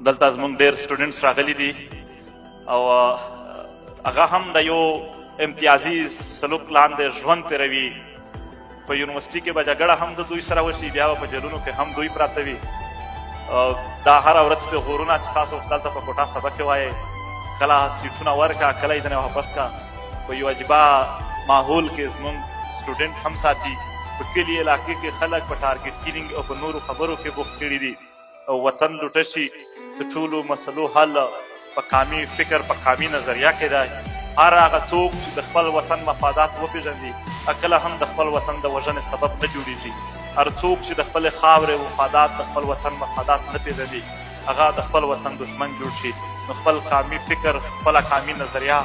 دلته زموږ ډېر سټوډنټس راغلي دي او هغه هم د یو امتیازي سلوک لاندې ژوند تېروي. په یونیورسټي کې به جګړه هم د دوی سره وشي، بیا به په جیلونو کې هم دوی پراته وي. دا هره ورځ پې غورونه چې تاسو دلته په کوټه سبق کې وایئ، کله سیټونه ورکړه کله یې ځینې واپس کړه. په یو عجیبه ماحول کې زموږ سټوډنټ هم ساتي. په کلي علاقې کې خلک په ټارګېټ کیلینګ او په نورو خبرو کې بوخت کړي دي او وطن لوټه شي. د ټولو مسلو حل په قامي فکر په قامي نظریه کې دی. هر هغه څوک چې د خپل وطن مفادات وپېژني کله هم د خپل وطن د وژنې سبب نه جوړېږي. هر څوک چې د خپلې خاورې مفادات د خپل وطن مفادات نه پېژني هغه د خپل وطن دشمن جوړ شي. نو خپل قامي فکر خپله قامي نظریه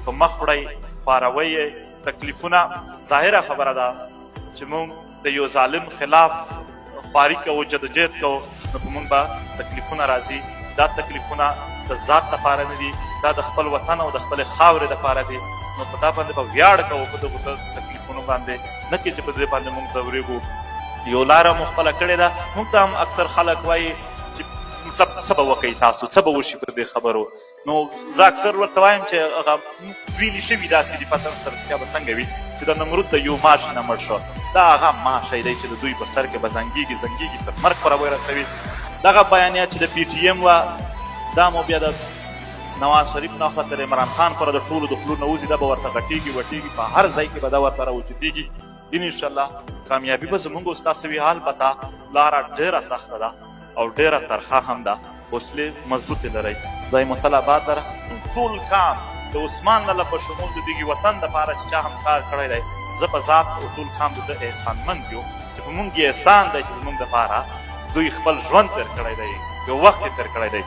په مخ وړئ، پاروئ یې. تکلیفونه ظاهره خبره ده چې موږ د یو ظالم خلاف خواري کوو، جدوجهد کوو، نو په موږ به تکلیفونه راځي. دا تکلیفونه د ذات دپاره نه دي، دا د خپل وطن او د خپلې خاورې دپاره دي. نو په دا باندې به ویاړ کوو په دغو تکلیفونو باندې، نه کې چې په دې باندې موږ ځورېږو. یو لاره مو خپله کړې ده. موږ ته هم اکثر خلک وایي چې مطلب څه به وکئ تاسو، څه به وشي په دې خبرو. نو زه اکثر ورته وایم چې هغه ویلي شوي داسې دي، پته نشته رښتیا به څنګه وي چې د نمرود د یو ماش نه مړ شو. دا هغه ماشی دی چې د دوی په سر کې به زنګېږي تر مرګ پورې ورسوي. دغه بیانیه چې د پی ټي ایم وه دا مو بیا د نواز شریف نه خوا تر عمران خان پورې د ټولو د خولو نه وځي. دا به ورته غټېږي وټېږي، په هر ځای کې به دا ورته راوچتېږي. انشاءالله کامیابي به زموږ او ستاسو وي. البته لاره ډېره سخته ده او ډېره ترخه هم ده. حوصلې مضبوطې لرئ. خدای مو تل آباد لره. ټول کام د عثمان لاله په شمول د دغې وطن دپاره چې چا هم کار کړی دی، زه په ذات او ټول کام د ده احسانمند یو چې په موږ یې احسان دی چې زموږ دپاره دوی خپل ژوند تېر کړی دی، یو وخت یې تېر کړی دی.